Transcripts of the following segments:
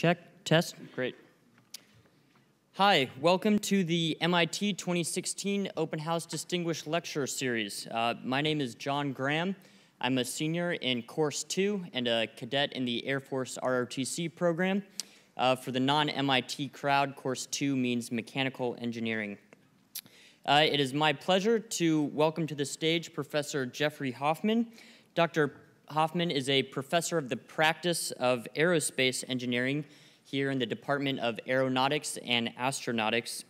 Check, test, great. Hi, welcome to the MIT 2016 Open House Distinguished Lecturer Series. My name is John Graham. I'm a senior in Course 2 and a cadet in the Air Force ROTC program. For the non-MIT crowd, Course 2 means Mechanical Engineering. It is my pleasure to welcome to the stage Professor Jeffrey Hoffman. Dr. Hoffman is a professor of the practice of aerospace engineering here in the Department of Aeronautics and Astronautics.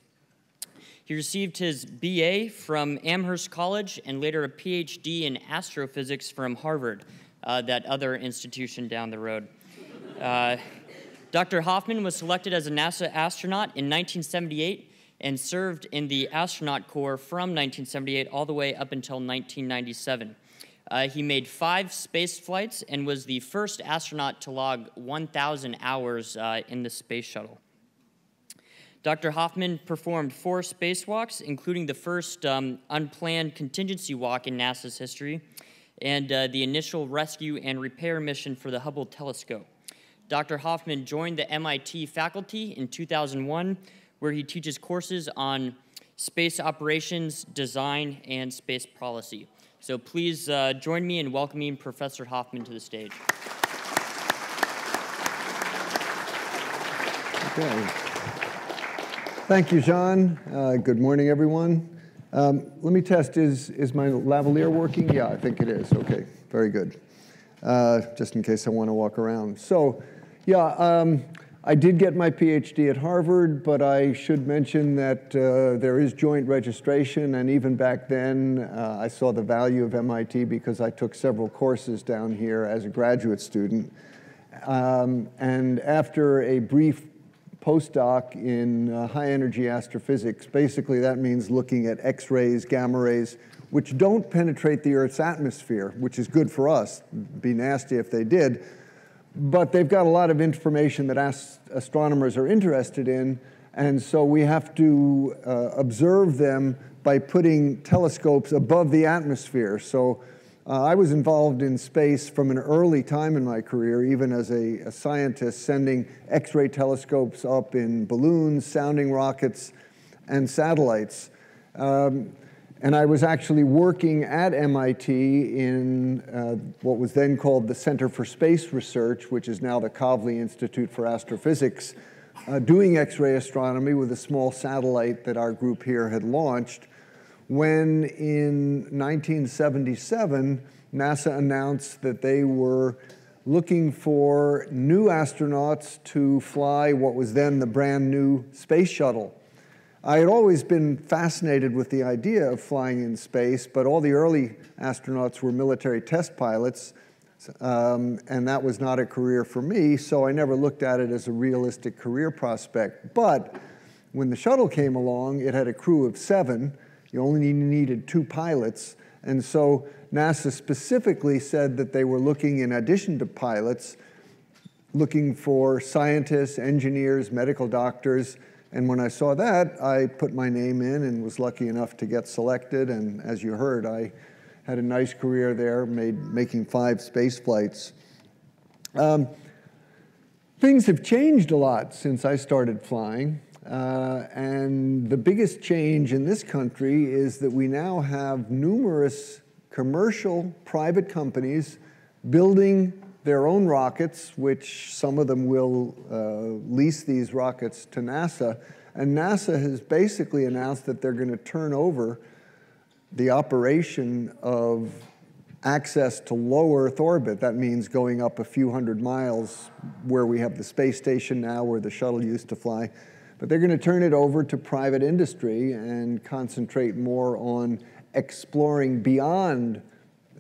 He received his BA from Amherst College and later a PhD in astrophysics from Harvard, that other institution down the road. Dr. Hoffman was selected as a NASA astronaut in 1978 and served in the astronaut corps from 1978 all the way up until 1997. He made 5 space flights and was the first astronaut to log 1,000 hours in the space shuttle. Dr. Hoffman performed 4 spacewalks, including the first unplanned contingency walk in NASA's history, and the initial rescue and repair mission for the Hubble telescope. Dr. Hoffman joined the MIT faculty in 2001, where he teaches courses on space operations, design, and space policy. So please join me in welcoming Professor Hoffman to the stage. Okay. Thank you, John. Good morning, everyone. Let me test, is my lavalier working? Yeah, I think it is. Okay, very good. Just in case I want to walk around. So, yeah, I did get my PhD at Harvard, but I should mention that there is joint registration, and even back then I saw the value of MIT because I took several courses down here as a graduate student. And after a brief postdoc in high-energy astrophysics, basically that means looking at X-rays, gamma rays, which don't penetrate the Earth's atmosphere, which is good for us. It'd be nasty if they did. But they've got a lot of information that astronomers are interested in, and so we have to observe them by putting telescopes above the atmosphere. So I was involved in space from an early time in my career, even as a scientist, sending X-ray telescopes up in balloons, sounding rockets, and satellites. And I was actually working at MIT in what was then called the Center for Space Research, which is now the Kavli Institute for Astrophysics, doing X-ray astronomy with a small satellite that our group here had launched, when in 1977, NASA announced that they were looking for new astronauts to fly what was then the brand new space shuttle. I had always been fascinated with the idea of flying in space, but all the early astronauts were military test pilots, and that was not a career for me, so I never looked at it as a realistic career prospect. But when the shuttle came along, it had a crew of 7. You only needed 2 pilots, and so NASA specifically said that they were looking, in addition to pilots, looking for scientists, engineers, medical doctors. And when I saw that, I put my name in and was lucky enough to get selected. And as you heard, I had a nice career there, making 5 space flights. Things have changed a lot since I started flying. And the biggest change in this country is that we now have numerous commercial private companies building their own rockets, which some of them will lease these rockets to NASA. And NASA has basically announced that they're going to turn over the operation of access to low Earth orbit. That means going up a few hundred miles where we have the space station now, where the shuttle used to fly. But they're going to turn it over to private industry and concentrate more on exploring beyond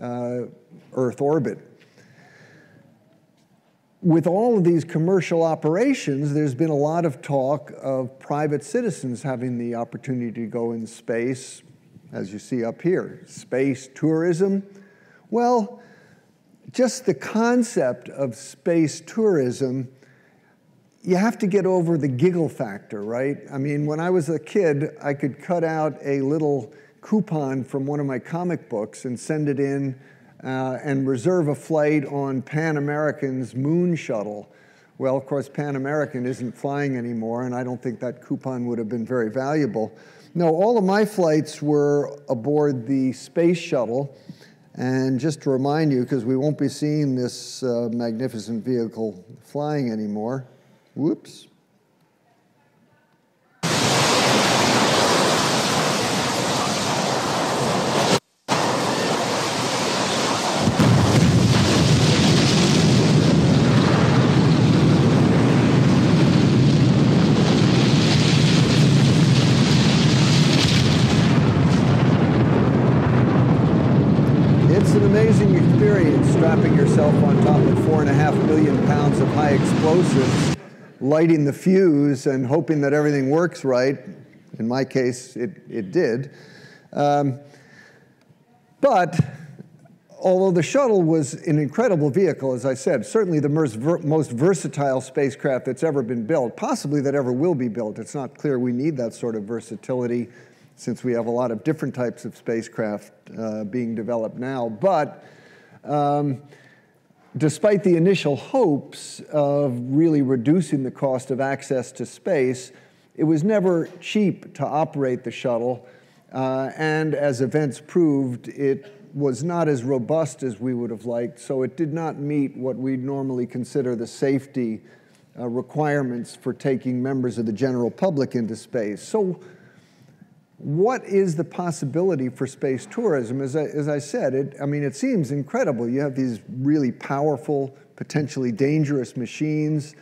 Earth orbit. With all of these commercial operations, there's been a lot of talk of private citizens having the opportunity to go in space, as you see up here. Space tourism. Well, just the concept of space tourism, you have to get over the giggle factor, right? I mean, when I was a kid, I could cut out a little coupon from one of my comic books and send it in and reserve a flight on Pan American's moon shuttle. Well, of course, Pan American isn't flying anymore, and I don't think that coupon would have been very valuable. No, all of my flights were aboard the space shuttle. And just to remind you, because we won't be seeing this magnificent vehicle flying anymore. Whoops. It's an amazing experience strapping yourself on top of 4.5 billion pounds of high explosives, lighting the fuse and hoping that everything works right. In my case, it did. But although the shuttle was an incredible vehicle, as I said, certainly the most versatile spacecraft that's ever been built, possibly that ever will be built. It's not clear we need that sort of versatility, since we have a lot of different types of spacecraft being developed now. But despite the initial hopes of really reducing the cost of access to space, it was never cheap to operate the shuttle. And as events proved, it was not as robust as we would have liked, so it did not meet what we normally consider the safety requirements for taking members of the general public into space. So what is the possibility for space tourism? As I said, it seems incredible. You have these really powerful, potentially dangerous machines,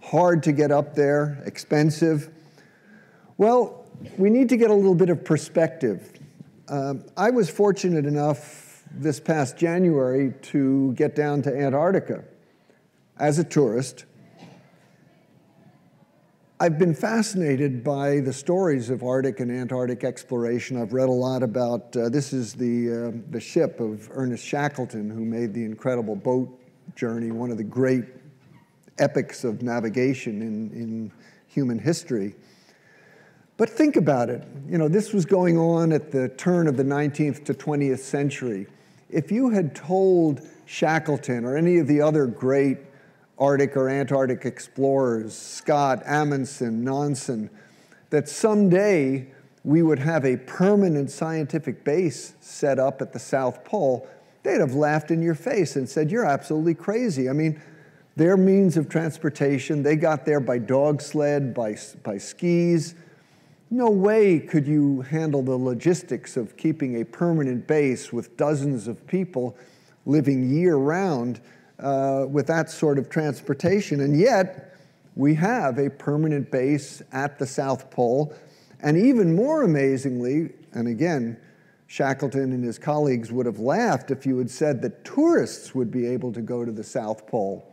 hard to get up there, expensive. Well, we need to get a little bit of perspective. I was fortunate enough this past January to get down to Antarctica as a tourist. I've been fascinated by the stories of Arctic and Antarctic exploration. I've read a lot about, this is the ship of Ernest Shackleton, who made the incredible boat journey, one of the great epics of navigation in human history. But think about it. This was going on at the turn of the 19th to 20th century. If you had told Shackleton or any of the other great Arctic or Antarctic explorers, Scott, Amundsen, Nansen, that someday we would have a permanent scientific base set up at the South Pole, they'd have laughed in your face and said, "You're absolutely crazy." Their means of transportation, they got there by dog sled, by skis. No way could you handle the logistics of keeping a permanent base with dozens of people living year-round with that sort of transportation. And yet, we have a permanent base at the South Pole. And even more amazingly, and again, Shackleton and his colleagues would have laughed if you had said that tourists would be able to go to the South Pole.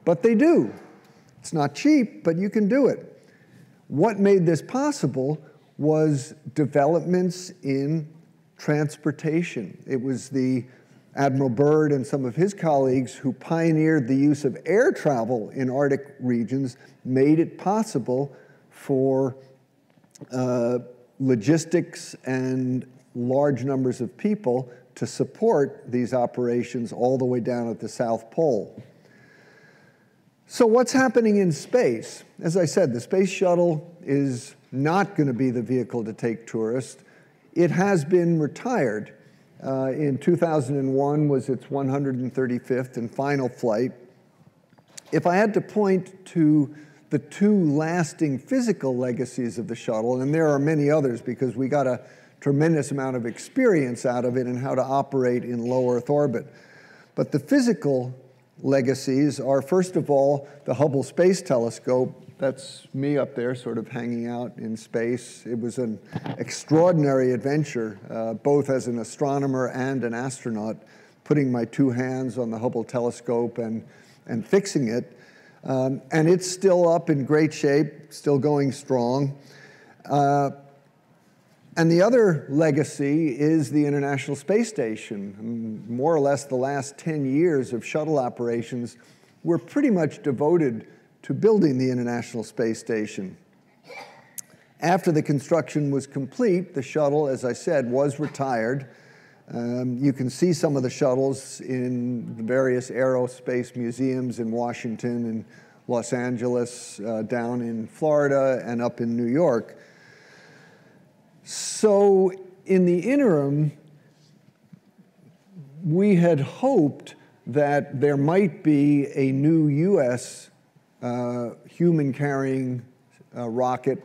But they do. It's not cheap, but you can do it. What made this possible was developments in transportation. It was the Admiral Byrd and some of his colleagues who pioneered the use of air travel in Arctic regions, made it possible for logistics and large numbers of people to support these operations all the way down at the South Pole. So what's happening in space? As I said, the space shuttle is not going to be the vehicle to take tourists. It has been retired. In 2001 was its 135th and final flight. If I had to point to the two lasting physical legacies of the shuttle, and there are many others because we got a tremendous amount of experience out of it and how to operate in low Earth orbit. But the physical legacies are, first of all, the Hubble Space Telescope. That's me up there sort of hanging out in space. It was an extraordinary adventure, both as an astronomer and an astronaut, putting my two hands on the Hubble telescope and fixing it. And it's still up in great shape, still going strong. And the other legacy is the International Space Station. More or less the last 10 years of shuttle operations were pretty much devoted to building the International Space Station. After the construction was complete, the shuttle, as I said, was retired. You can see some of the shuttles in the various aerospace museums in Washington and Los Angeles, down in Florida, and up in New York. So in the interim, we had hoped that there might be a new U.S. Human-carrying rocket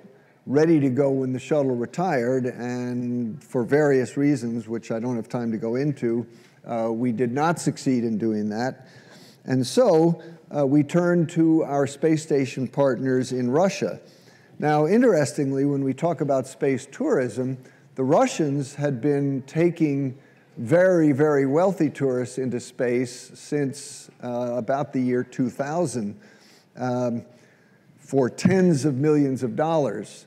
ready to go when the shuttle retired, and for various reasons, which I don't have time to go into, we did not succeed in doing that. And so we turned to our space station partners in Russia. Now, interestingly, when we talk about space tourism, the Russians had been taking very, very wealthy tourists into space since about the year 2000 for tens of millions of dollars.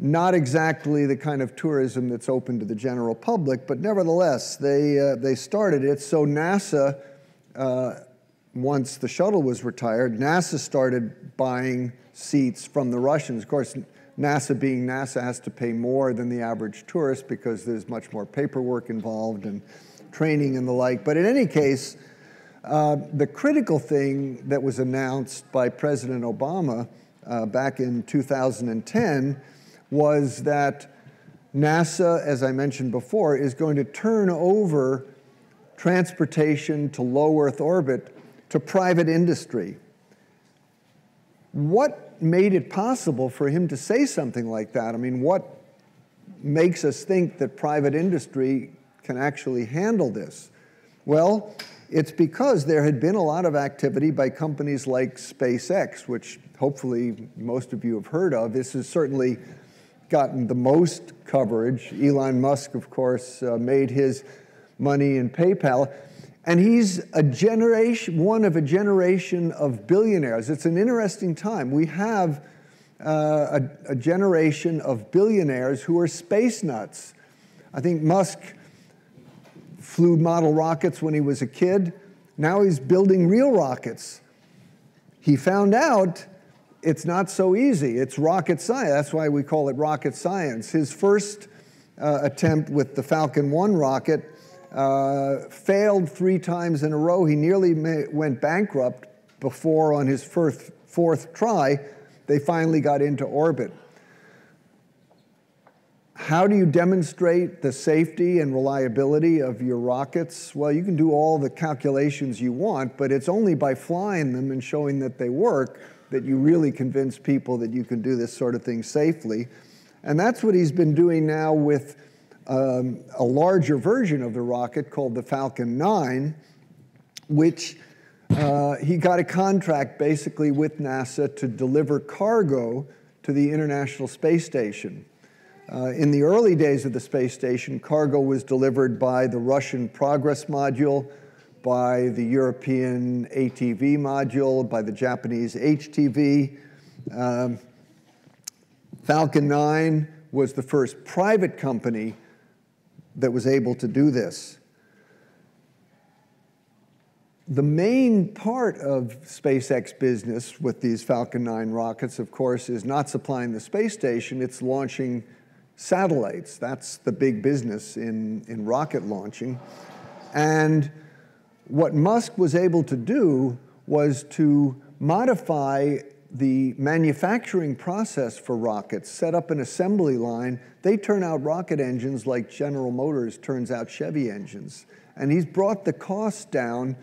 Not exactly the kind of tourism that's open to the general public, but nevertheless, they started it. So NASA, once the shuttle was retired, NASA started buying seats from the Russians. Of course, NASA being NASA has to pay more than the average tourist because there's much more paperwork involved and training and the like. But in any case, the critical thing that was announced by President Obama back in 2010 was that NASA, as I mentioned before, is going to turn over transportation to low Earth orbit to private industry. What made it possible for him to say something like that? I mean, what makes us think that private industry can actually handle this? Well, it's because there had been a lot of activity by companies like SpaceX, which hopefully most of you have heard of. This has certainly gotten the most coverage. Elon Musk, of course, made his money in PayPal. And he's one of a generation of billionaires. It's an interesting time. We have a generation of billionaires who are space nuts. I think Musk flew model rockets when he was a kid. Now he's building real rockets. He found out it's not so easy. It's rocket science. That's why we call it rocket science. His first attempt with the Falcon 1 rocket failed 3 times in a row. He nearly went bankrupt before, on his fourth try, they finally got into orbit. How do you demonstrate the safety and reliability of your rockets? Well, you can do all the calculations you want, but it's only by flying them and showing that they work that you really convince people that you can do this sort of thing safely. And that's what he's been doing now with a larger version of the rocket called the Falcon 9, which he got a contract basically with NASA to deliver cargo to the International Space Station. In the early days of the space station, cargo was delivered by the Russian Progress module, by the European ATV module, by the Japanese HTV. Falcon 9 was the first private company that was able to do this. The main part of SpaceX business with these Falcon 9 rockets, of course, is not supplying the space station, it's launching satellites. That's the big business in rocket launching. And what Musk was able to do was to modify the manufacturing process for rockets, set up an assembly line. They turn out rocket engines like General Motors turns out Chevy engines. And he's brought the cost down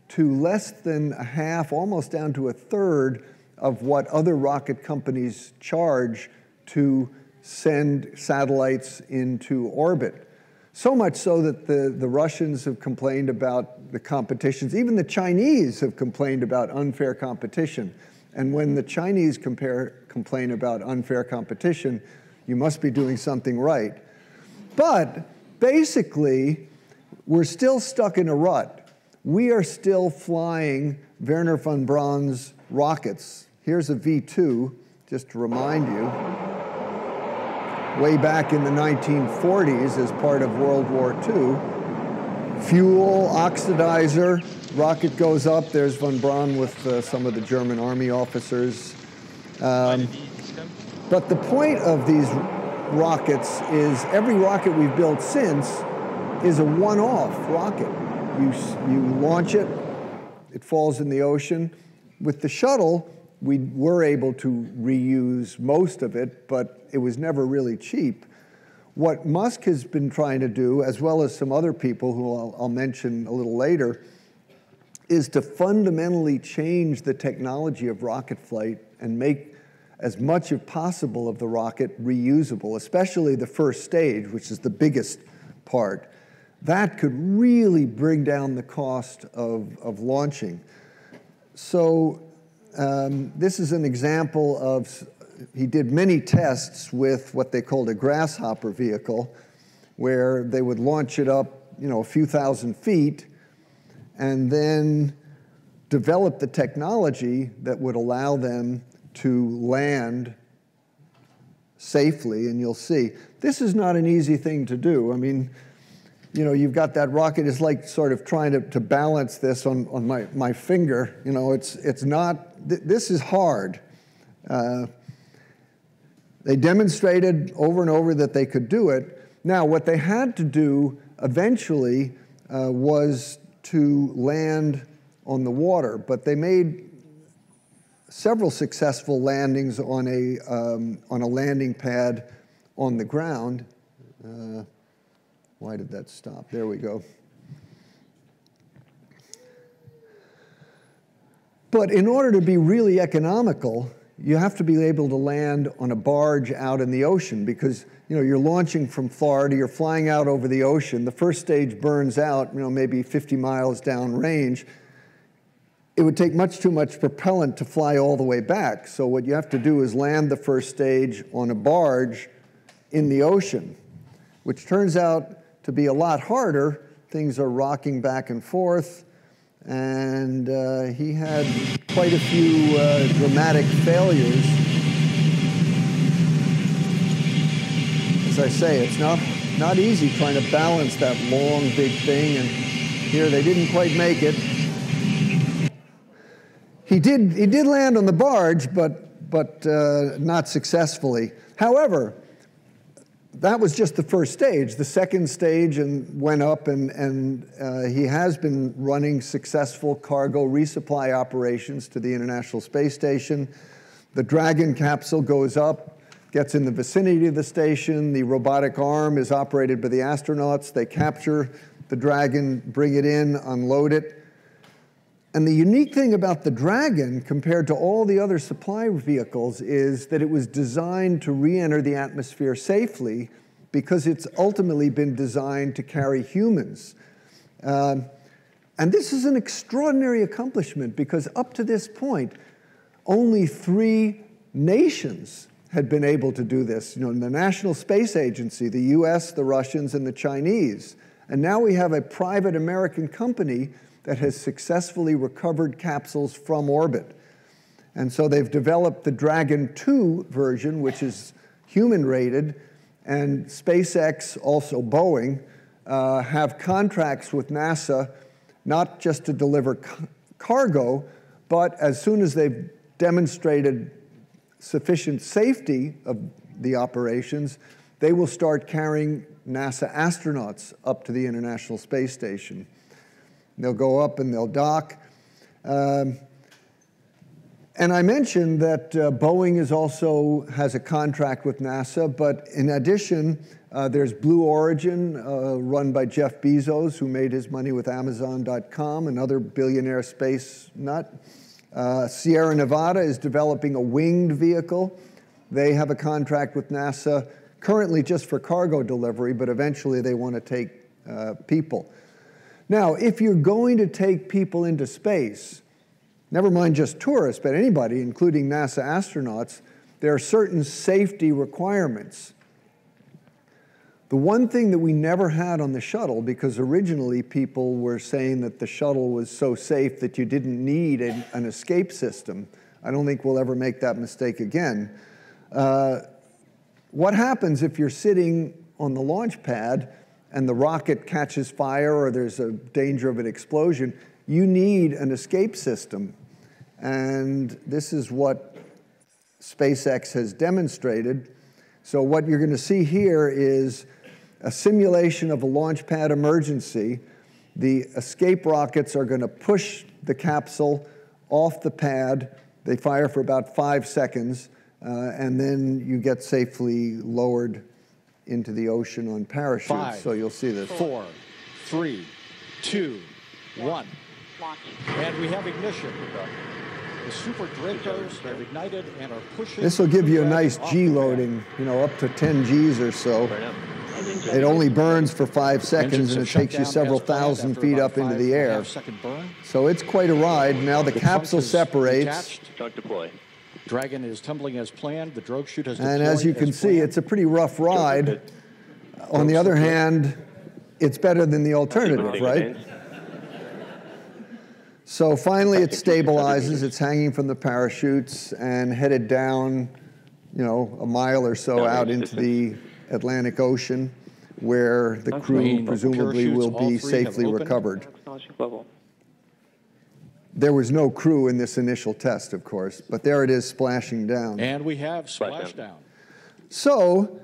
to less than a half, almost down to a third of what other rocket companies charge to send satellites into orbit. So much so that the Russians have complained about the competitions. Even the Chinese have complained about unfair competition. And when the Chinese complain about unfair competition, you must be doing something right. But basically, we're still stuck in a rut. We are still flying Wernher von Braun's rockets. Here's a V2, just to remind you. Way back in the 1940s as part of World War II. Fuel, oxidizer, rocket goes up. There's von Braun with some of the German army officers. But the point of these rockets is every rocket we've built since is a one-off rocket. You launch it, it falls in the ocean. with the shuttle, we were able to reuse most of it, but it was never really cheap. What Musk has been trying to do, as well as some other people who I'll mention a little later, is to fundamentally change the technology of rocket flight and make as much as possible of the rocket reusable, especially the first stage, which is the biggest part. That could really bring down the cost of launching. So this is an example of, he did many tests with what they called a grasshopper vehicle, where they would launch it up, a few thousand feet, and then develop the technology that would allow them to land safely. And you'll see, this is not an easy thing to do. I mean, you've got that rocket. It's like sort of trying to balance this on my finger. It's not, this is hard. They demonstrated over and over that they could do it. Now, what they had to do eventually was to land on the water, but they made several successful landings on a landing pad on the ground. Why did that stop? There we go. But in order to be really economical, you have to be able to land on a barge out in the ocean, because you're launching from Florida, you're flying out over the ocean. The first stage burns out, maybe 50 miles downrange. It would take much too much propellant to fly all the way back. So what you have to do is land the first stage on a barge in the ocean, which turns out to be a lot harder. Things are rocking back and forth. And he had quite a few dramatic failures. As I say, it's not easy trying to balance that long, big thing, and here they didn't quite make it. He did land on the barge, but not successfully. However, that was just the first stage. The second stage went up, and he has been running successful cargo resupply operations to the International Space Station. The Dragon capsule goes up, gets in the vicinity of the station. The robotic arm is operated by the astronauts. They capture the Dragon, bring it in, unload it. And the unique thing about the Dragon, compared to all the other supply vehicles, is that it was designed to re-enter the atmosphere safely, because it's ultimately been designed to carry humans. And this is an extraordinary accomplishment, because up to this point, only 3 nations had been able to do this. The National Space Agency, the US, the Russians, and the Chinese. And now we have a private American company that has successfully recovered capsules from orbit. And so they've developed the Dragon 2 version, which is human-rated, and SpaceX, also Boeing, have contracts with NASA, not just to deliver cargo, but as soon as they've demonstrated sufficient safety of the operations, they will start carrying NASA astronauts up to the International Space Station. They'll go up and they'll dock. And I mentioned that Boeing has a contract with NASA, but in addition, there's Blue Origin, run by Jeff Bezos, who made his money with Amazon.com, another billionaire space nut. Sierra Nevada is developing a winged vehicle. They have a contract with NASA, currently just for cargo delivery, but eventually they want to take people. Now, if you're going to take people into space, never mind just tourists, but anybody, including NASA astronauts, there are certain safety requirements. The one thing that we never had on the shuttle, because originally people were saying that the shuttle was so safe that you didn't need an escape system. I don't think we'll ever make that mistake again. What happens if you're sitting on the launch pad and the rocket catches fire or there's a danger of an explosion? You need an escape system. And this is what SpaceX has demonstrated. So what you're going to see here is a simulation of a launch pad emergency. The escape rockets are going to push the capsule off the pad. They fire for about 5 seconds, and then you get safely lowered into the ocean on parachutes. 5, so you'll see this. 4, 3, 2, 1. And we have ignition. The Super Dracos have ignited and are pushing. This will give you a nice G loading, you know, up to 10 Gs or so. It only burns for 5 seconds, and it takes you several thousand feet up into the air. So it's quite a ride. Now the capsule separates. Start deploy. Dragon is tumbling as planned. The drogue chute has deployed. And as you can see, it's a pretty rough ride. On the other hand, it's better than the alternative, right? So finally it stabilizes. It's hanging from the parachutes and headed down, you know, a mile or so out into the Atlantic Ocean, where the crew presumably will be safely recovered. There was no crew in this initial test, of course, but there it is splashing down. And we have splashdown. So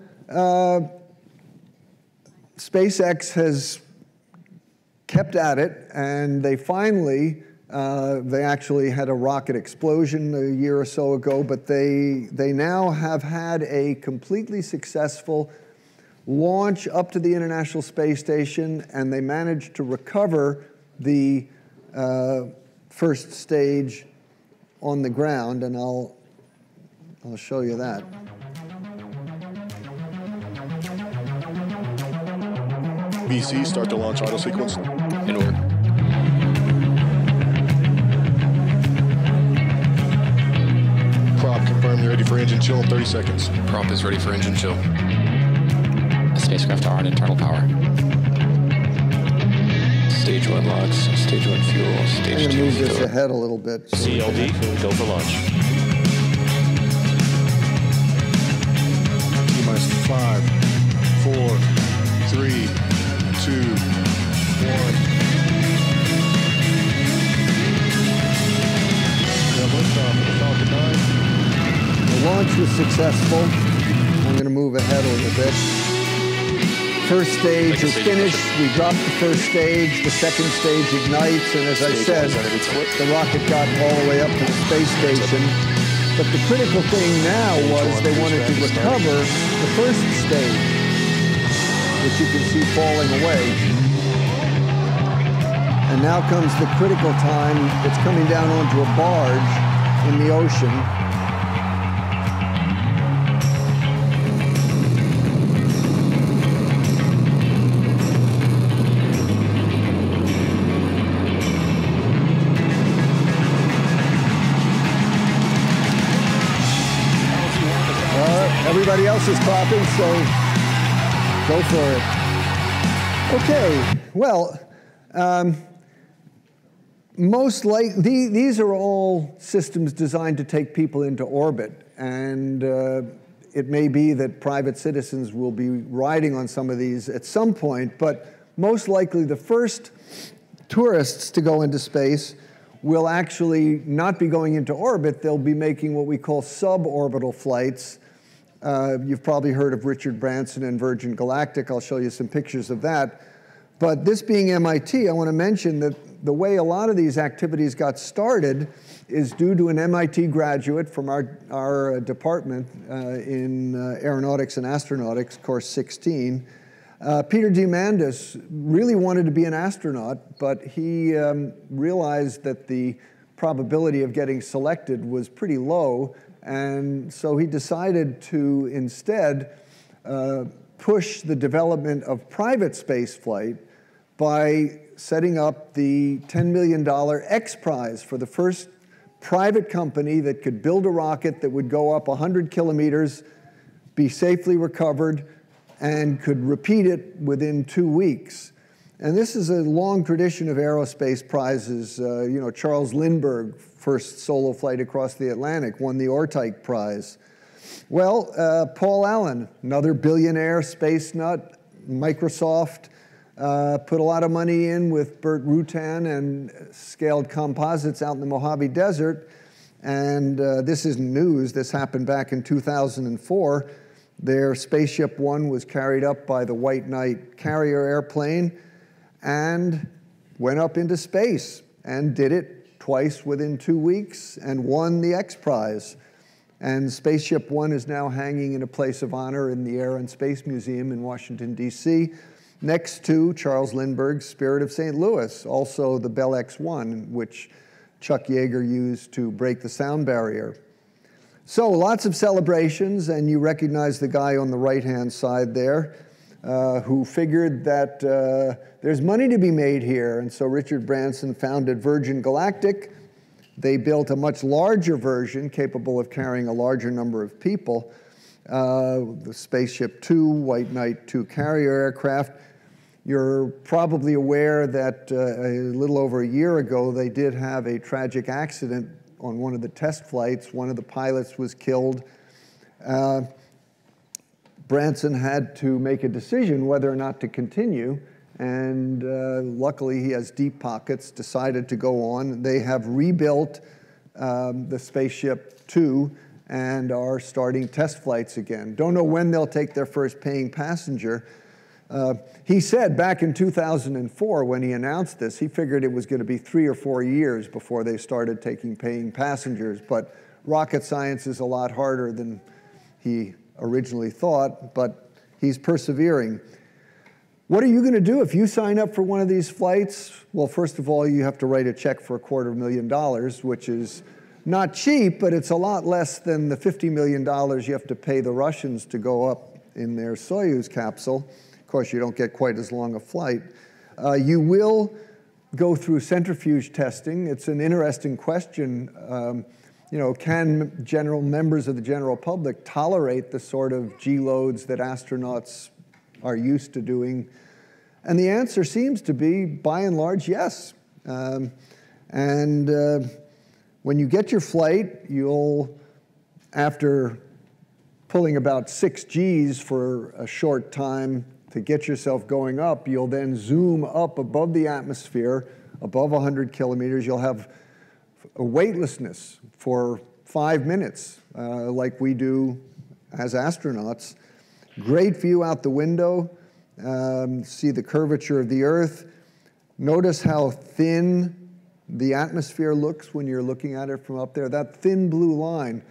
SpaceX has kept at it, and they finally, they actually had a rocket explosion a year or so ago, but they now have had a completely successful launch up to the International Space Station, and they managed to recover the first stage on the ground, and I'll show you that. BC, start the launch auto sequence. In order. Prop, confirm you're ready for engine chill in 30 seconds. Prop is ready for engine chill. The spacecraft are on internal power. Stage 1 logs, stage 1 fuel, I'm stage going to 2 move this fuel. ahead a little bit. CLD, go for launch. T-minus 5, 4, 3, 2, 1. We have liftoff of the Falcon 9. The launch was successful. I'm going to move ahead a little bit. First stage is finished. We dropped the first stage. The second stage ignites, and as I said, the rocket got all the way up to the space station. But the critical thing now was they wanted to recover the first stage, which you can see falling away. And now comes the critical time. It's coming down onto a barge in the ocean. Everybody else is clapping, so go for it. Okay, well, these are all systems designed to take people into orbit, and it may be that private citizens will be riding on some of these at some point, but most likely the first tourists to go into space will actually not be going into orbit. They'll be making what we call suborbital flights. You've probably heard of Richard Branson and Virgin Galactic. I'll show you some pictures of that. But this being MIT, I want to mention that the way a lot of these activities got started is due to an MIT graduate from our department in Aeronautics and Astronautics, course 16. Peter Diamandis really wanted to be an astronaut, but he realized that the probability of getting selected was pretty low, and so he decided to instead push the development of private spaceflight by setting up the $10 million X Prize for the first private company that could build a rocket that would go up 100 kilometers, be safely recovered, and could repeat it within 2 weeks. And this is a long tradition of aerospace prizes. You know, Charles Lindbergh, first solo flight across the Atlantic, won the Orteig Prize. Well, Paul Allen, another billionaire space nut, Microsoft, put a lot of money in with Burt Rutan and scaled composites out in the Mojave Desert. And this isn't news. This happened back in 2004. Their Spaceship One was carried up by the White Knight carrier airplane and went up into space and did it twice within 2 weeks and won the X Prize. And Spaceship One is now hanging in a place of honor in the Air and Space Museum in Washington, D.C., next to Charles Lindbergh's Spirit of St. Louis, also the Bell X-1, which Chuck Yeager used to break the sound barrier. So lots of celebrations, and you recognize the guy on the right-hand side there who figured that there's money to be made here. And so Richard Branson founded Virgin Galactic. They built a much larger version capable of carrying a larger number of people, the Spaceship Two, White Knight II carrier aircraft. You're probably aware that a little over a year ago, they did have a tragic accident on one of the test flights. One of the pilots was killed. Branson had to make a decision whether or not to continue, and luckily he has deep pockets, decided to go on. They have rebuilt the Spaceship Two and are starting test flights again. Don't know when they'll take their first paying passenger. He said back in 2004 when he announced this, he figured it was going to be 3 or 4 years before they started taking paying passengers, but rocket science is a lot harder than he originally thought, but he's persevering. What are you going to do if you sign up for one of these flights? Well, first of all, you have to write a check for $250,000, which is not cheap, but it's a lot less than the $50 million you have to pay the Russians to go up in their Soyuz capsule. Of course, you don't get quite as long a flight. You will go through centrifuge testing. It's an interesting question. Can members of the general public tolerate the sort of G loads that astronauts are used to doing? And the answer seems to be, by and large, yes. When you get your flight, you'll, after pulling about 6 Gs for a short time to get yourself going up, you'll then zoom up above the atmosphere, above 100 kilometers. You'll have a weightlessness for 5 minutes, like we do as astronauts. Great view out the window. See the curvature of the Earth. Notice how thin the atmosphere looks when you're looking at it from up there. That thin blue line.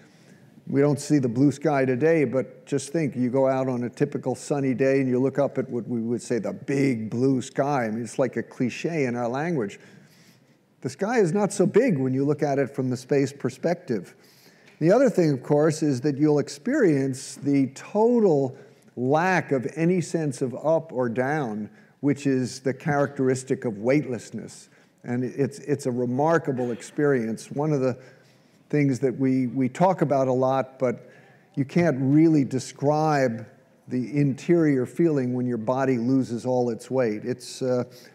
We don't see the blue sky today, but just think, you go out on a typical sunny day and you look up at what we would say the big blue sky. I mean, it's like a cliche in our language. The sky is not so big when you look at it from the space perspective. The other thing, of course, is that you'll experience the total lack of any sense of up or down, which is the characteristic of weightlessness. And it's a remarkable experience. One of the things that we talk about a lot, but you can't really describe the interior feeling when your body loses all its weight. It's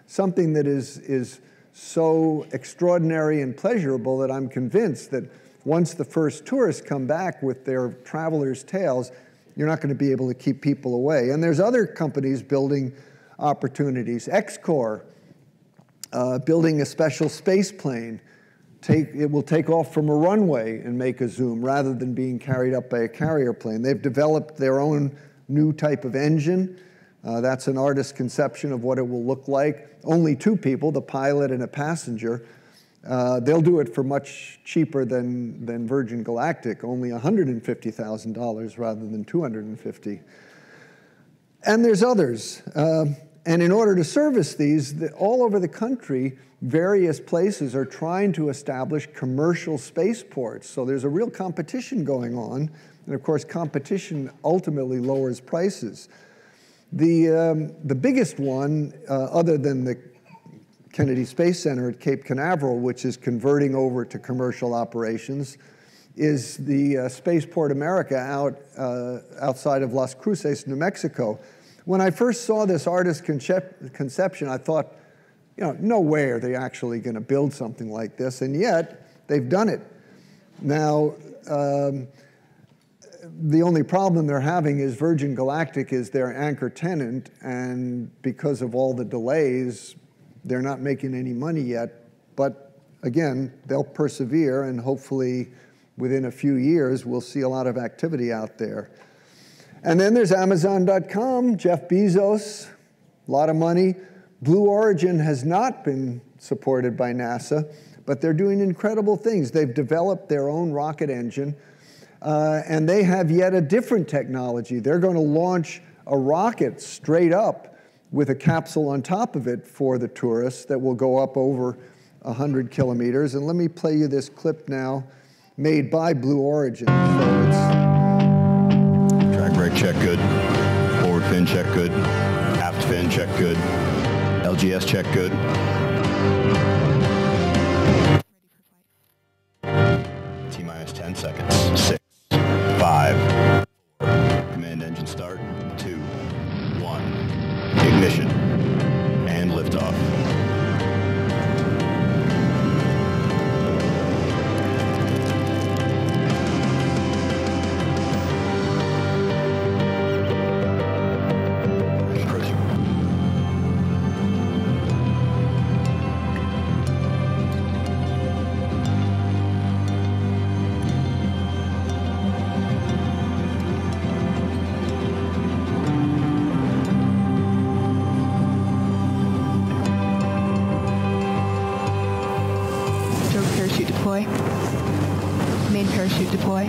something that is so extraordinary and pleasurable that I'm convinced that once the first tourists come back with their traveler's tales, you're not going to be able to keep people away. And there's other companies building opportunities. X-Corps, building a special space plane. It will take off from a runway and make a zoom rather than being carried up by a carrier plane. They've developed their own new type of engine. That's an artist's conception of what it will look like. Only 2 people, the pilot and a passenger. They'll do it for much cheaper than Virgin Galactic, only $150,000 rather than $250,000. And there's others. And in order to service these, all over the country, various places are trying to establish commercial spaceports. So there's a real competition going on. And of course, competition ultimately lowers prices. The biggest one, other than the Kennedy Space Center at Cape Canaveral, which is converting over to commercial operations, is the Spaceport America outside of Las Cruces, New Mexico. When I first saw this artist's conception, I thought, no way are they actually going to build something like this, and yet they've done it. Now, the only problem they're having is Virgin Galactic is their anchor tenant, and because of all the delays, they're not making any money yet. But again, they'll persevere, and hopefully within a few years, we'll see a lot of activity out there. And then there's Amazon.com, Jeff Bezos, a lot of money. Blue Origin has not been supported by NASA, but they're doing incredible things. They've developed their own rocket engine, and they have yet a different technology. They're going to launch a rocket straight up with a capsule on top of it for the tourists that will go up over 100 kilometers. And let me play you this clip now, made by Blue Origin. So it's drag brake check good, forward fin check good, aft fin check good, LGS check good. T-minus 10 seconds. 6, 5, 4. Command engine start. 2, 1. Ignition. And liftoff. Parachute deploy. Main parachute deploy.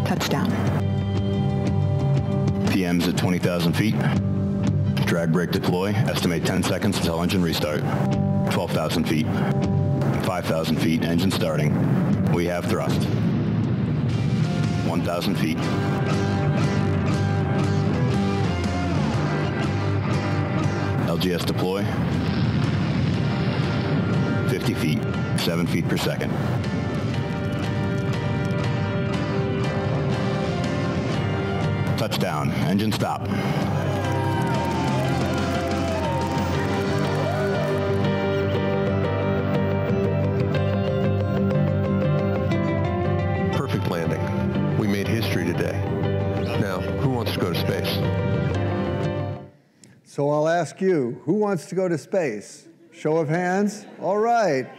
Touchdown. PM's at 20,000 feet. Drag brake deploy. Estimate 10 seconds until engine restart. 12,000 feet. 5,000 feet. Engine starting. We have thrust. 1,000 feet. LGS deploy. 50 feet, 7 feet per second. Touchdown, engine stop. Perfect landing. We made history today. Now, who wants to go to space? So I'll ask you, who wants to go to space? Show of hands? All right.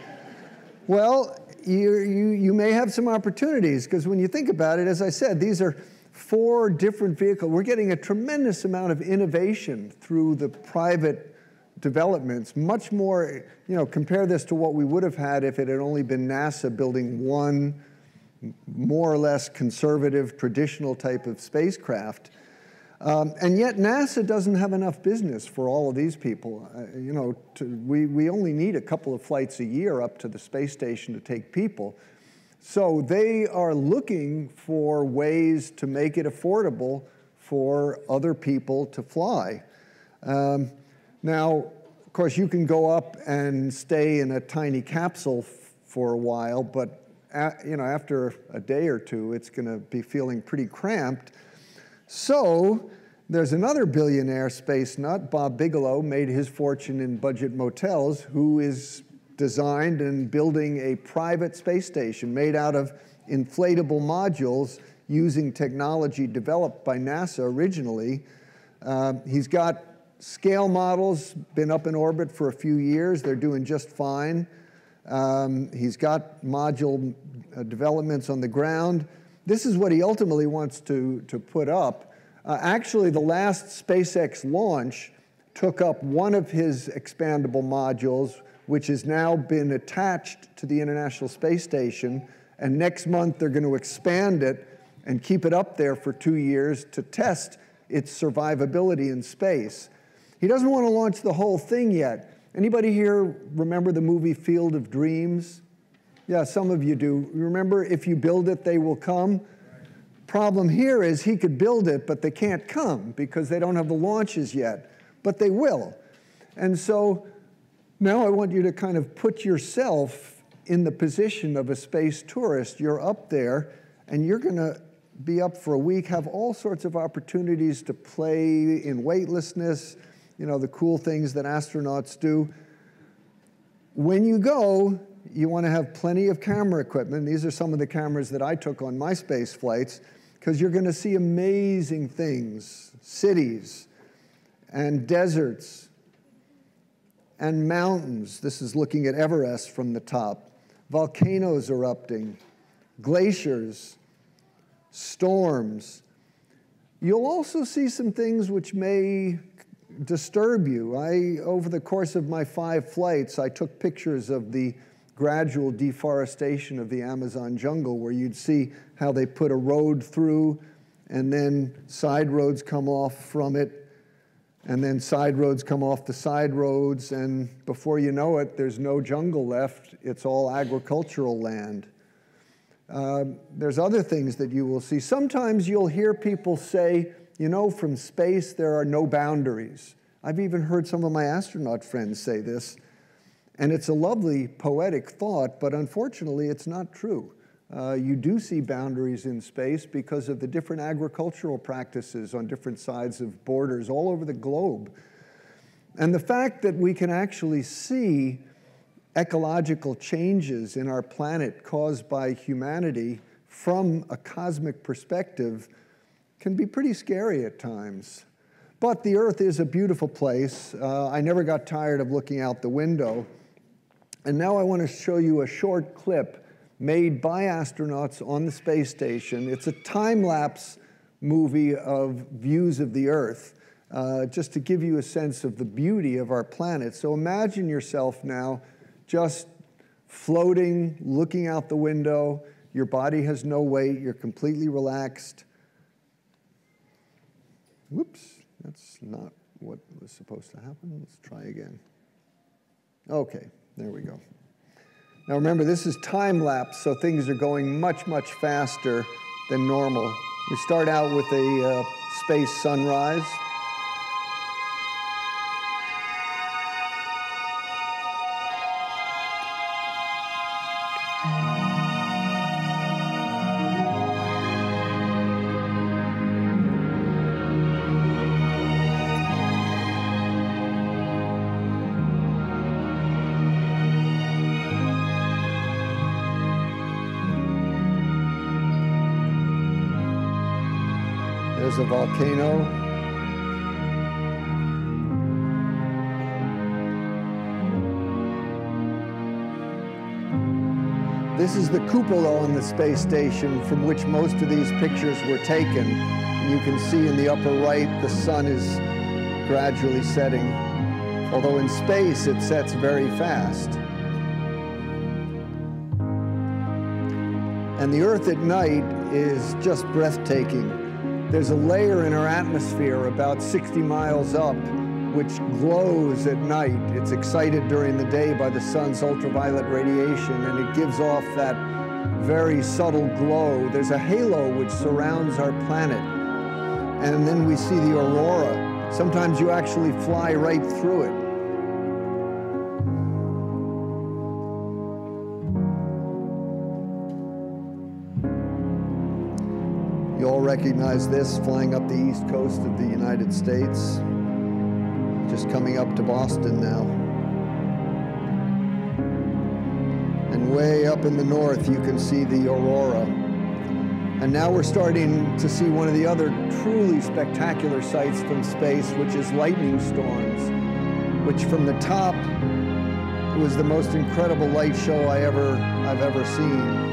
Well, you may have some opportunities, because when you think about it, as I said, these are 4 different vehicles. We're getting a tremendous amount of innovation through the private developments, much more, compare this to what we would have had if it had only been NASA building one more or less conservative, traditional type of spacecraft. And yet NASA doesn't have enough business for all of these people. We only need a couple of flights a year up to the space station to take people. So they are looking for ways to make it affordable for other people to fly. Now, of course, you can go up and stay in a tiny capsule for a while, but after a day or two, it's going to be feeling pretty cramped. So there's another billionaire space nut, Bob Bigelow, made his fortune in budget motels, who is designed and building a private space station made out of inflatable modules using technology developed by NASA originally. He's got scale models, been up in orbit for a few years. They're doing just fine. He's got module developments on the ground. This is what he ultimately wants to put up. Actually, the last SpaceX launch took up one of his expandable modules, which has now been attached to the International Space Station. And next month, they're going to expand it and keep it up there for 2 years to test its survivability in space. He doesn't want to launch the whole thing yet. Anybody here remember the movie Field of Dreams? Yeah, some of you do. Remember, if you build it, they will come? Problem here is he could build it, but they can't come because they don't have the launches yet, but they will. And so now I want you to kind of put yourself in the position of a space tourist. You're up there, and you're going to be up for a week, have all sorts of opportunities to play in weightlessness, the cool things that astronauts do. When you go, you want to have plenty of camera equipment. These are some of the cameras that I took on my space flights, because you're going to see amazing things, cities and deserts and mountains. This is looking at Everest from the top. Volcanoes erupting, glaciers, storms. You'll also see some things which may disturb you. Over the course of my 5 flights, I took pictures of the gradual deforestation of the Amazon jungle, where you'd see how they put a road through, and then side roads come off from it, and then side roads come off the side roads, and before you know it, there's no jungle left. It's all agricultural land. There's other things that you will see. Sometimes you'll hear people say, you know, from space there are no boundaries. I've even heard some of my astronaut friends say this, and it's a lovely poetic thought, but unfortunately it's not true. You do see boundaries in space because of the different agricultural practices on different sides of borders all over the globe. And the fact that we can actually see ecological changes in our planet caused by humanity from a cosmic perspective can be pretty scary at times. But the Earth is a beautiful place. I never got tired of looking out the window. And now I want to show you a short clip made by astronauts on the space station. It's a time-lapse movie of views of the Earth, just to give you a sense of the beauty of our planet. So imagine yourself now just floating, looking out the window. Your body has no weight. You're completely relaxed. Whoops, that's not what was supposed to happen. Let's try again. Okay, there we go. Now remember, this is time-lapse, so things are going much, much faster than normal. We start out with a space sunrise. There's a volcano. This is the cupola on the space station from which most of these pictures were taken. You can see in the upper right the sun is gradually setting, although in space it sets very fast. And the Earth at night is just breathtaking. There's a layer in our atmosphere about 60 miles up which glows at night. It's excited during the day by the sun's ultraviolet radiation, and it gives off that very subtle glow. There's a halo which surrounds our planet, and then we see the aurora. Sometimes you actually fly right through it. You all recognize this, flying up the east coast of the United States. Just coming up to Boston now. And way up in the north, you can see the aurora. And now we're starting to see one of the other truly spectacular sights from space, which is lightning storms, which from the top was the most incredible light show I've ever seen.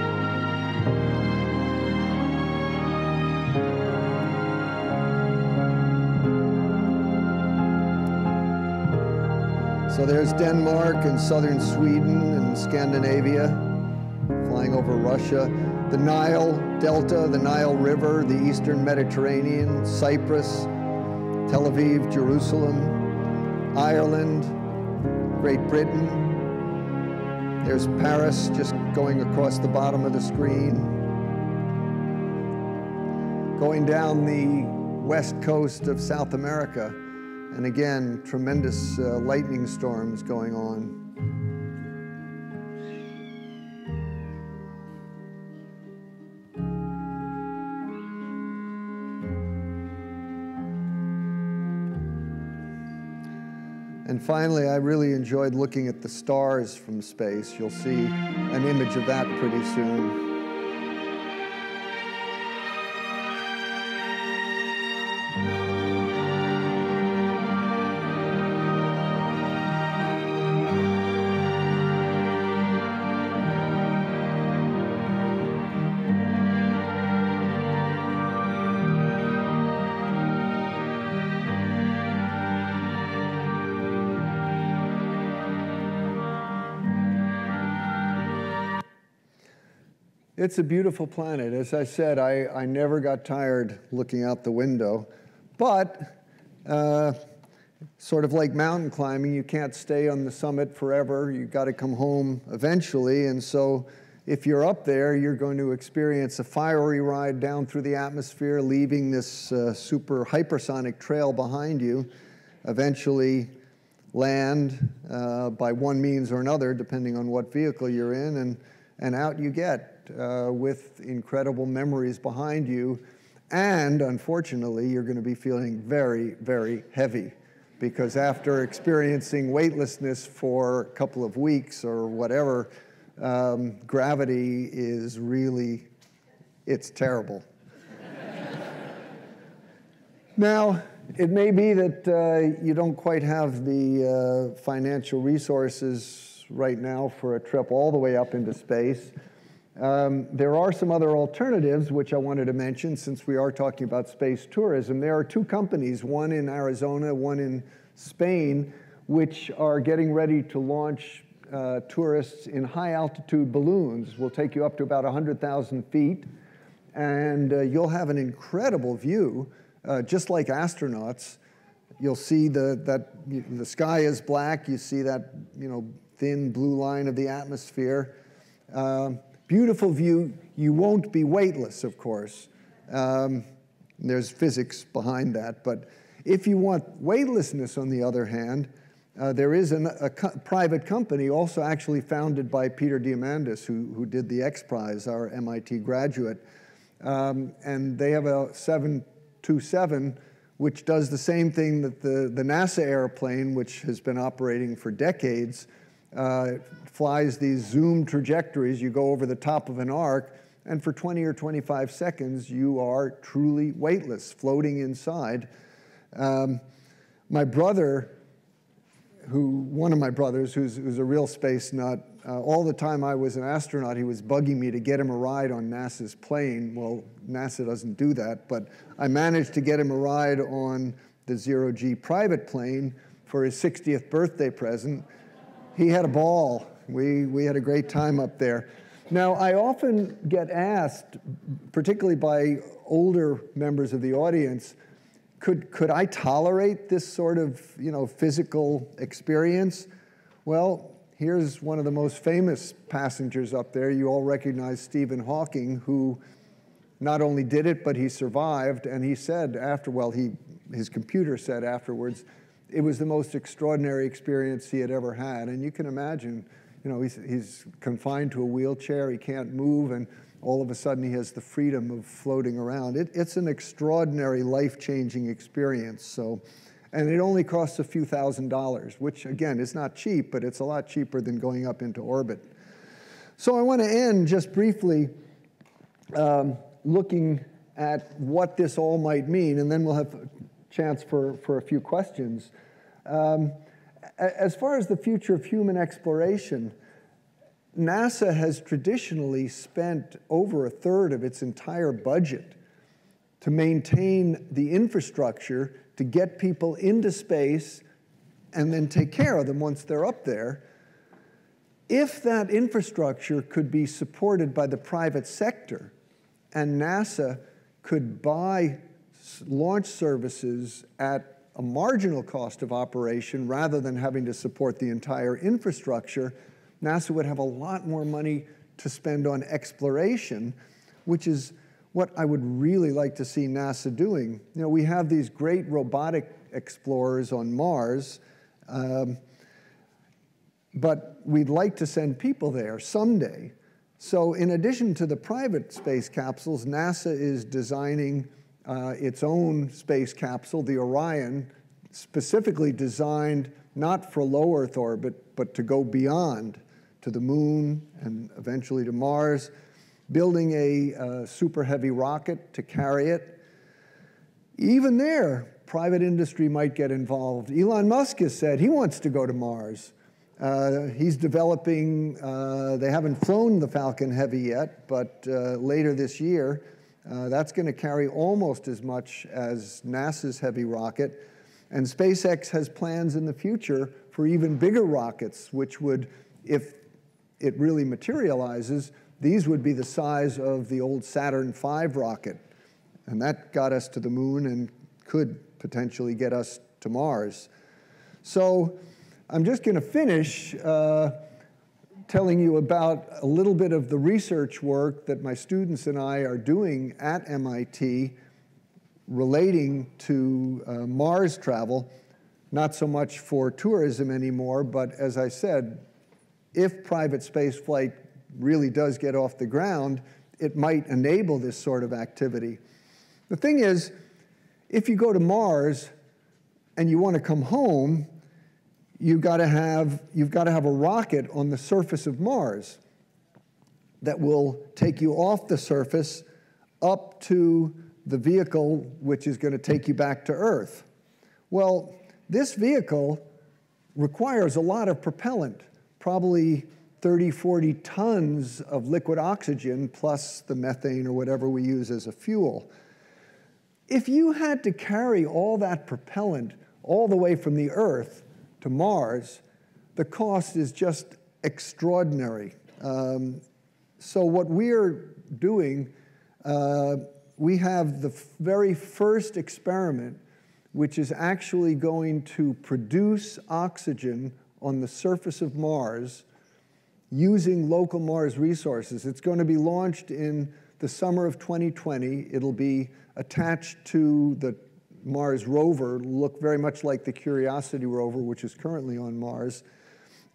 So there's Denmark and southern Sweden and Scandinavia, flying over Russia. The Nile Delta, the Nile River, the Eastern Mediterranean, Cyprus, Tel Aviv, Jerusalem, Ireland, Great Britain. There's Paris just going across the bottom of the screen. Going down the west coast of South America. And again, tremendous lightning storms going on. And finally, I really enjoyed looking at the stars from space. You'll see an image of that pretty soon. It's a beautiful planet. As I said, I never got tired looking out the window. But sort of like mountain climbing, you can't stay on the summit forever. You've got to come home eventually. And so if you're up there, you're going to experience a fiery ride down through the atmosphere, leaving this super hypersonic trail behind you, eventually land by one means or another, depending on what vehicle you're in, and out you get with incredible memories behind you. And unfortunately, you're going to be feeling very, very heavy, because after experiencing weightlessness for a couple of weeks or whatever, gravity is really, it's terrible. Now, it may be that you don't quite have the financial resources right now for a trip all the way up into space. There are some other alternatives which I wanted to mention since we are talking about space tourism. There are two companies, one in Arizona, one in Spain, which are getting ready to launch tourists in high-altitude balloons. Will take you up to about 100,000 feet, and you'll have an incredible view, just like astronauts. You'll see the sky is black. You see that thin blue line of the atmosphere. Beautiful view. You won't be weightless, of course. There's physics behind that. But if you want weightlessness, on the other hand, there is a private company, also actually founded by Peter Diamandis, who did the X Prize, our MIT graduate. And they have a 727, which does the same thing that the NASA airplane, which has been operating for decades, flies these zoom trajectories. You go over the top of an arc, and for 20 or 25 seconds, you are truly weightless, floating inside. My brother, one of my brothers, who's a real space nut, all the time I was an astronaut, he was bugging me to get him a ride on NASA's plane. Well, NASA doesn't do that, but I managed to get him a ride on the zero-G private plane for his 60th birthday present. He had a ball. We had a great time up there. Now, I often get asked, particularly by older members of the audience, could I tolerate this sort of physical experience? Well, here's one of the most famous passengers up there. You all recognize Stephen Hawking, who not only did it, but he survived. And he said his computer said afterwards, it was the most extraordinary experience he had ever had. And you can imagine, he's confined to a wheelchair, he can't move, and all of a sudden he has the freedom of floating around. It's an extraordinary, life-changing experience. So, and it only costs a few $1,000s, which again is not cheap, but it's a lot cheaper than going up into orbit. So I want to end just briefly looking at what this all might mean, and then we'll have a chance for a few questions. As far as the future of human exploration, NASA has traditionally spent over a third of its entire budget to maintain the infrastructure to get people into space and then take care of them once they're up there. If that infrastructure could be supported by the private sector and NASA could buy launch services at a marginal cost of operation rather than having to support the entire infrastructure, NASA would have a lot more money to spend on exploration, which is what I would really like to see NASA doing. We have these great robotic explorers on Mars, but we'd like to send people there someday. So in addition to the private space capsules, NASA is designing its own space capsule, the Orion, specifically designed not for low Earth orbit, but to go beyond to the moon and eventually to Mars, building a super heavy rocket to carry it. Even there, private industry might get involved. Elon Musk has said he wants to go to Mars. He's developing, they haven't flown the Falcon Heavy yet, but later this year, that's going to carry almost as much as NASA's heavy rocket. And SpaceX has plans in the future for even bigger rockets, which would, if it really materializes, these would be the size of the old Saturn V rocket. And that got us to the moon and could potentially get us to Mars. So I'm just going to finish telling you about a little bit of the research work that my students and I are doing at MIT relating to Mars travel, not so much for tourism anymore, but as I said, if private spaceflight really does get off the ground, it might enable this sort of activity. The thing is, if you go to Mars and you want to come home, you've got to have a rocket on the surface of Mars that will take you off the surface up to the vehicle which is going to take you back to Earth. Well, this vehicle requires a lot of propellant, probably 30, 40 tons of liquid oxygen plus the methane or whatever we use as a fuel. If you had to carry all that propellant all the way from the Earth to Mars, the cost is just extraordinary. So what we're doing, we have the very first experiment which is actually going to produce oxygen on the surface of Mars using local Mars resources. It's going to be launched in the summer of 2020. It'll be attached to the Mars rover, look very much like the Curiosity rover, which is currently on Mars.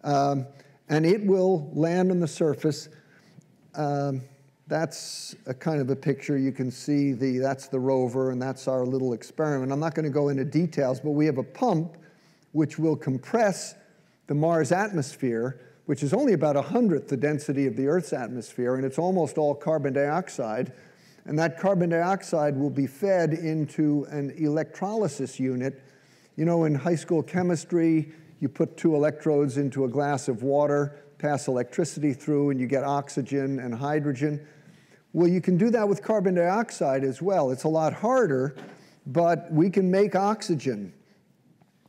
And it will land on the surface. That's a kind of a picture. You can see that's the rover, and that's our little experiment. I'm not going to go into details, but we have a pump which will compress the Mars atmosphere, which is only about 1/100th the density of the Earth's atmosphere, and it's almost all carbon dioxide. And that carbon dioxide will be fed into an electrolysis unit. You know, in high school chemistry, you put 2 electrodes into a glass of water, pass electricity through, and you get oxygen and hydrogen. Well, you can do that with carbon dioxide as well. It's a lot harder, but we can make oxygen.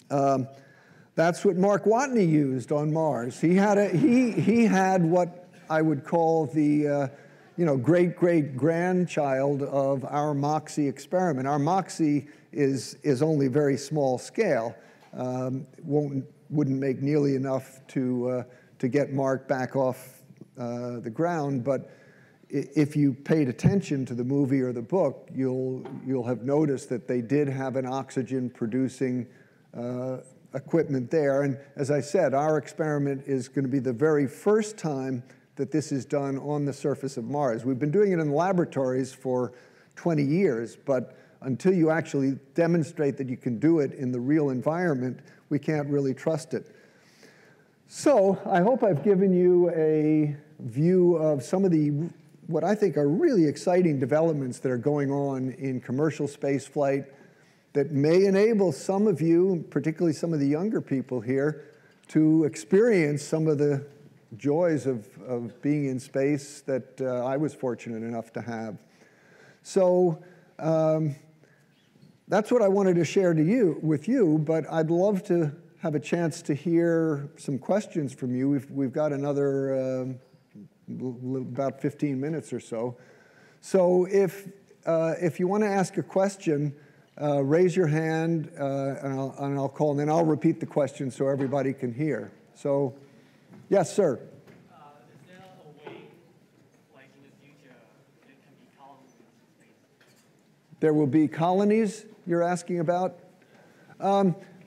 That's what Mark Watney used on Mars. He had what I would call the great-great-grandchild of our MOXIE experiment. Our MOXIE is only very small scale. Wouldn't make nearly enough to get Mark back off the ground, but if you paid attention to the movie or the book, you'll have noticed that they did have an oxygen-producing equipment there. And as I said, our experiment is going to be the very first time that this is done on the surface of Mars. We've been doing it in laboratories for 20 years, but until you actually demonstrate that you can do it in the real environment, we can't really trust it. So I hope I've given you a view of some of what I think are really exciting developments that are going on in commercial space flight that may enable some of you, particularly some of the younger people here, to experience some of the joys of being in space that I was fortunate enough to have. So that's what I wanted to share with you, but I'd love to have a chance to hear some questions from you. We've got another about 15 minutes or so. So if you want to ask a question, raise your hand and I'll call, and then I'll repeat the question so everybody can hear. So, yes, sir. Is there a way, like in the future, there can be colonies in space? There will be colonies you're asking about?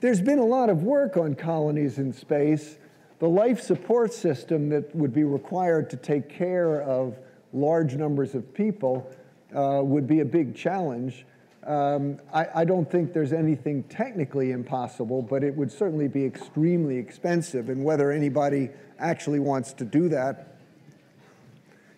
There's been a lot of work on colonies in space. The life support system that would be required to take care of large numbers of people would be a big challenge. I don't think there's anything technically impossible, but it would certainly be extremely expensive, and whether anybody actually wants to do that,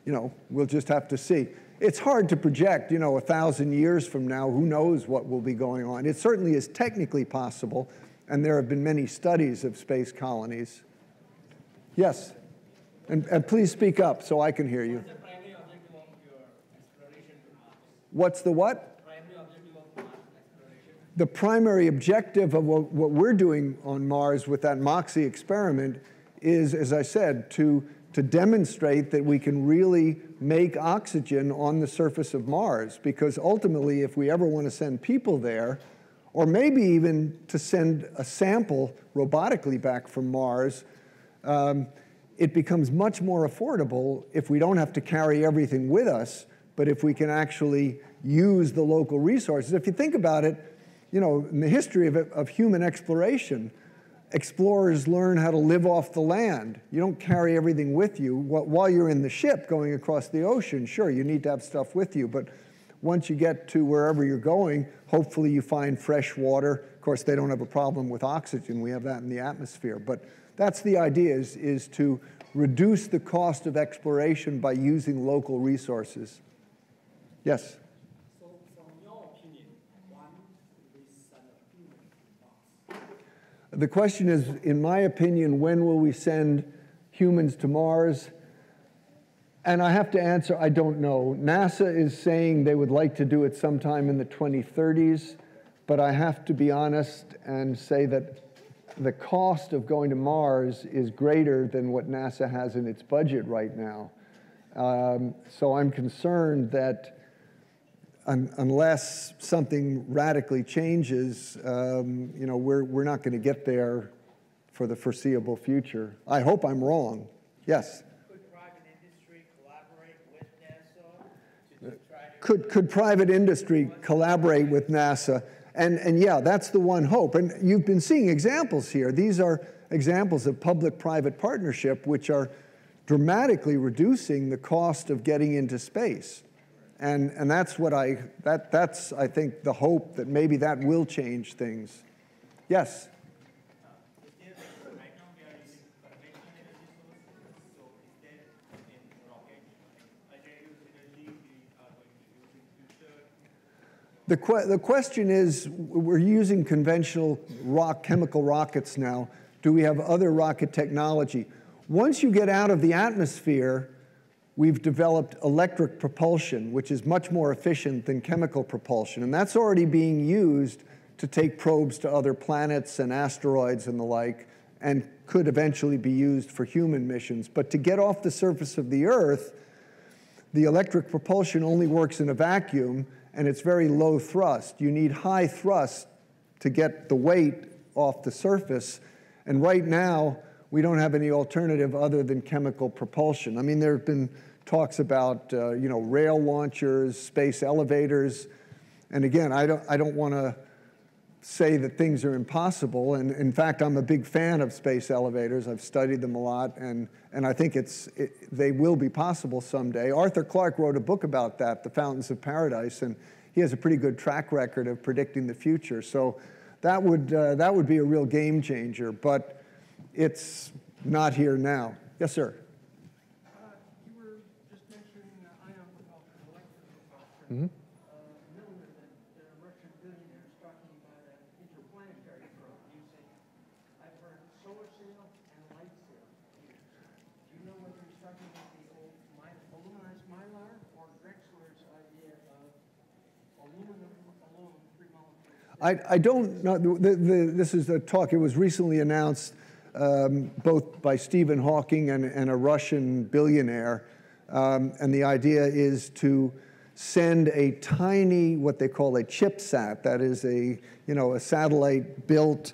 we'll just have to see. It's hard to project, 1,000 years from now, who knows what will be going on. It certainly is technically possible, and there have been many studies of space colonies. Yes, and please speak up so I can hear you. What's the primary objective of your exploration to Mars? What's the what? Primary objective of Mars exploration? The primary objective of what we're doing on Mars with that MOXIE experiment is, as I said, to to demonstrate that we can really make oxygen on the surface of Mars, because ultimately, if we ever want to send people there, or maybe even to send a sample robotically back from Mars, it becomes much more affordable if we don't have to carry everything with us, but if we can actually use the local resources. If you think about it, you know, in the history of human exploration, explorers learn how to live off the land. You don't carry everything with you. While you're in the ship going across the ocean, sure, you need to have stuff with you, but once you get to wherever you're going, hopefully you find fresh water. Of course, they don't have a problem with oxygen. We have that in the atmosphere. But that's the idea, is to reduce the cost of exploration by using local resources. Yes? So from your opinion, when we send a human to Mars? The question is, in my opinion, when will we send humans to Mars? And I have to answer, I don't know. NASA is saying they would like to do it sometime in the 2030s, but I have to be honest and say that the cost of going to Mars is greater than what NASA has in its budget right now. So I'm concerned that unless something radically changes, you know, we're not going to get there for the foreseeable future. I hope I'm wrong. Yes? Could private industry collaborate with NASA? And yeah, that's the one hope. And you've been seeing examples here. These are examples of public-private partnership which are dramatically reducing the cost of getting into space. And that's what that's I think the hope that maybe that will change things. Yes? The question is, we're using conventional chemical rockets now. Do we have other rocket technology? Once you get out of the atmosphere, we've developed electric propulsion, which is much more efficient than chemical propulsion. And that's already being used to take probes to other planets and asteroids and the like, and could eventually be used for human missions. But to get off the surface of the Earth, the electric propulsion only works in a vacuum, and it's very low thrust. You need high thrust to get the weight off the surface. And right now, we don't have any alternative other than chemical propulsion. I mean, there have been talks about you know, rail launchers, space elevators. And again, I don't want to say that things are impossible. And in fact, I'm a big fan of space elevators. I've studied them a lot, and I think they will be possible someday. Arthur Clarke wrote a book about that, The Fountains of Paradise, and he has a pretty good track record of predicting the future. So that would be a real game changer, but it's not here now. Yes, sir? You were just mentioning ion electric propulsion. Remember that the Russian billionaires talking about an interplanetary probe using, I've heard, solar sail and light sail. Do you know whether he's talking about the old aluminized mylar or Drexler's idea of aluminum alone, 3 molecules? I don't know. This is a talk. It was recently announced both by Stephen Hawking and a Russian billionaire. And the idea is to send a tiny, what they call a chipsat, that is a satellite built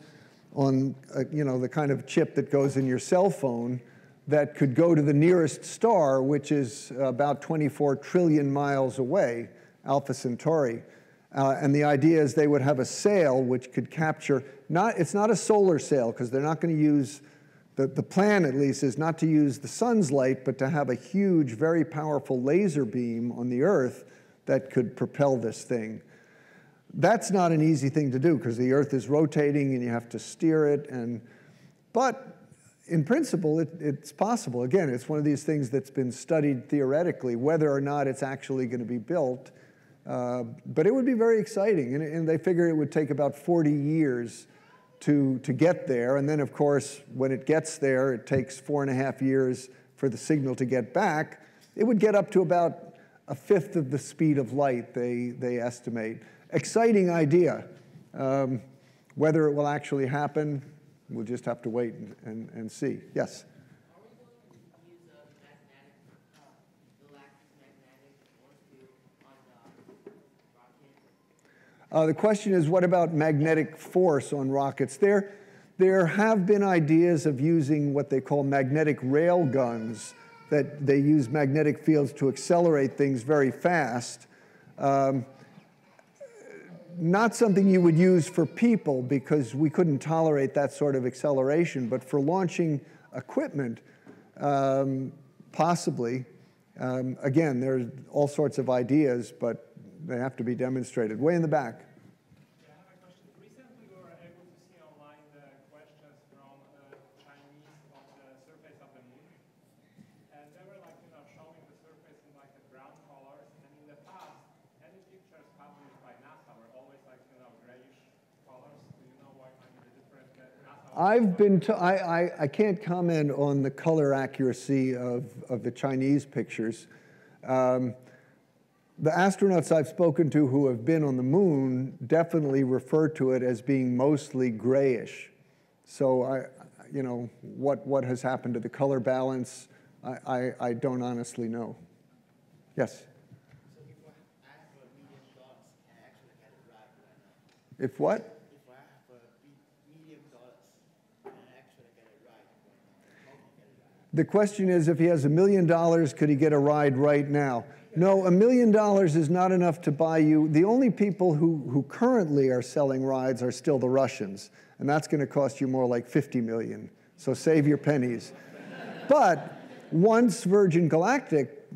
on the kind of chip that goes in your cell phone, that could go to the nearest star, which is about 24 trillion miles away, Alpha Centauri. And the idea is they would have a sail which could capture, it's not a solar sail, because they're not going to use, the plan at least is not to use the sun's light, but to have a huge, very powerful laser beam on the Earth that could propel this thing. That's not an easy thing to do, because the Earth is rotating and you have to steer it. But in principle, it's possible. Again, it's one of these things that's been studied theoretically. Whether or not it's actually going to be built, but it would be very exciting, and they figure it would take about 40 years to get there, and then of course when it gets there, it takes 4.5 years for the signal to get back. It would get up to about 1/5 of the speed of light, they estimate. Exciting idea. Whether it will actually happen, we'll just have to wait and see. Yes? Are we going to use The question is, what about magnetic force on rockets? There have been ideas of using what they call magnetic rail guns, that they use magnetic fields to accelerate things very fast. Not something you would use for people because we couldn't tolerate that sort of acceleration, but for launching equipment, possibly. Again, there's all sorts of ideas, but they have to be demonstrated. Way in the back. Yeah, I have a question. Recently, we were able to see online the questions from Chinese on the surface of the moon. And they were like, showing the surface in like the brown colors. And in the past, any pictures published by NASA were always like, grayish colors. Do you know why might be the difference that NASA? I can't comment on the color accuracy of the Chinese pictures. The astronauts I've spoken to who have been on the moon definitely refer to it as being mostly grayish. So what has happened to the color balance, I don't honestly know. Yes? So if I have $1 million, can I actually get it right now? If what? If I have $1 million, can I actually get it right now? How can I get it right? The question is, if he has $1 million, could he get a ride right now? No, $1 million is not enough to buy you. The only people who currently are selling rides are still the Russians, and that's going to cost you more like 50 million. So save your pennies. But once Virgin Galactic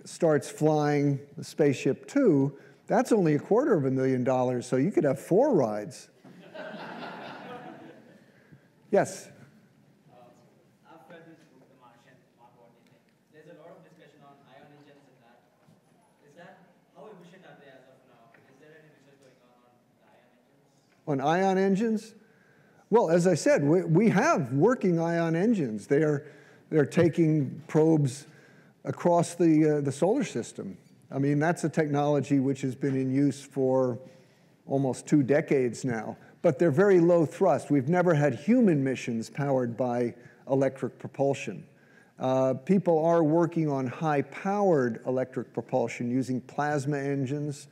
starts flying the Spaceship Two, that's only $250,000, so you could have 4 rides. Yes? I've read this book, The Martian, Mark Watney. There's a lot of discussion on ion engines and that. Is that, how efficient are they as of now? Is there any research going on the ion engines? On ion engines? Well, as I said, we have working ion engines. They're taking probes across the solar system. I mean, that's a technology which has been in use for almost 2 decades now. But they're very low thrust. We've never had human missions powered by electric propulsion. People are working on high-powered electric propulsion using plasma engines.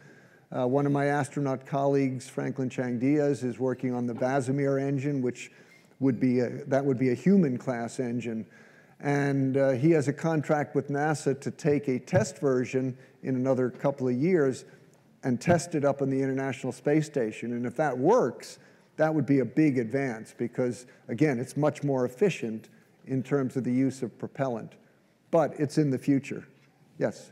One of my astronaut colleagues, Franklin Chang-Diaz, is working on the Vasimir engine, which would be a human-class engine. And he has a contract with NASA to take a test version in another couple of years and test it up on the International Space Station. And if that works, that would be a big advance because, again, it's much more efficient in terms of the use of propellant. But it's in the future. Yes?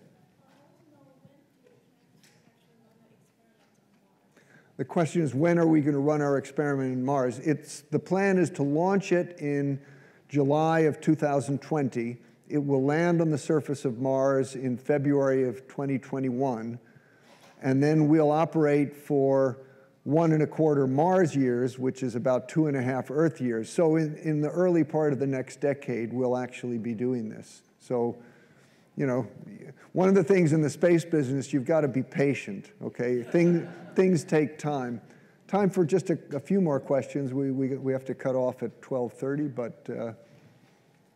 The question is, when are we going to run our experiment in Mars? The plan is to launch it in July of 2020. It will land on the surface of Mars in February of 2021. And then we'll operate for 1¼ Mars years, which is about 2½ Earth years. So in the early part of the next decade, we'll actually be doing this. So, one of the things in the space business, you've got to be patient, okay? Things take time. Time for just a few more questions. We have to cut off at 12:30, but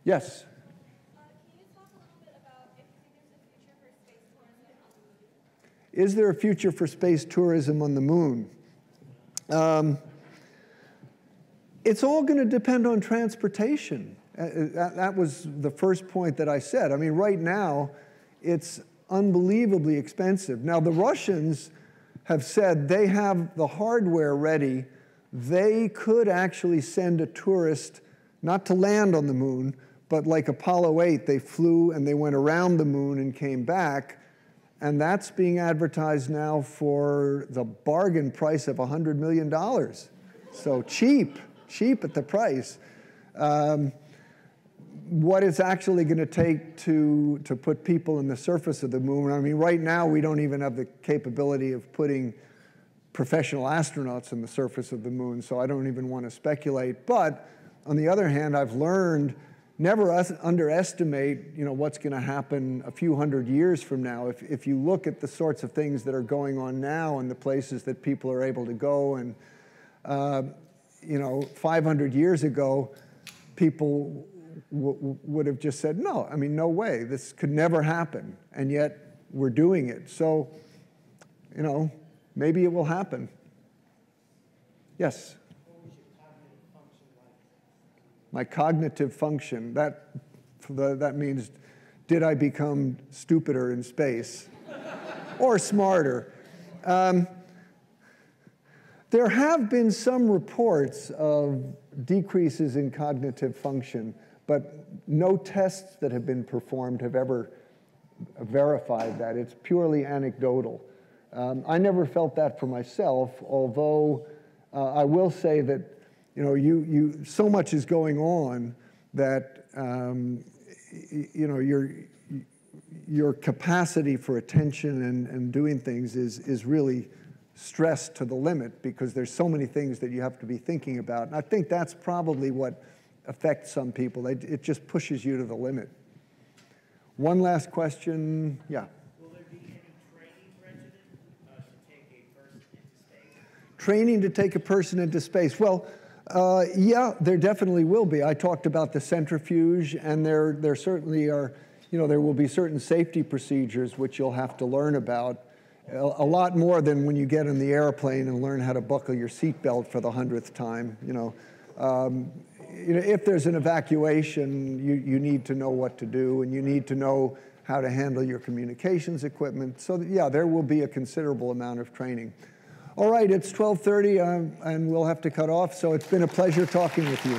yes? Can you talk a little bit about if there's a future for space tourism on the moon? Is there a future for space tourism on the moon? It's all going to depend on transportation. That was the first point that I said. I mean, right now, it's unbelievably expensive. Now, the Russians have said they have the hardware ready. They could actually send a tourist, not to land on the moon, but like Apollo 8, they flew and they went around the moon and came back. And that's being advertised now for the bargain price of $100 million. So cheap at the price. What it's actually going to take to put people in the surface of the moon, I mean, right now we don't even have the capability of putting professional astronauts on the surface of the moon, so I don't even want to speculate. But on the other hand, I've learned never underestimate, what's going to happen a few hundred years from now. If you look at the sorts of things that are going on now and the places that people are able to go, and 500 years ago, people would have just said, no, I mean, no way, this could never happen, and yet we're doing it. So, maybe it will happen. Yes? My cognitive function, that means, did I become stupider in space or smarter? There have been some reports of decreases in cognitive function, but no tests that have been performed have ever verified that. It's purely anecdotal. I never felt that for myself, although I will say that so much is going on that your capacity for attention and doing things is really stressed to the limit because there's so many things that you have to be thinking about. And I think that's probably what affects some people. It just pushes you to the limit. One last question. Yeah. Will there be any training regimen to take a person into space? Training to take a person into space. Well, yeah, there definitely will be. I talked about the centrifuge, and there certainly are, there will be certain safety procedures which you'll have to learn about. A lot more than when you get in the airplane and learn how to buckle your seatbelt for the 100th time. If there's an evacuation, you need to know what to do, and you need to know how to handle your communications equipment. So yeah, there will be a considerable amount of training. All right, it's 12:30, and we'll have to cut off, so it's been a pleasure talking with you.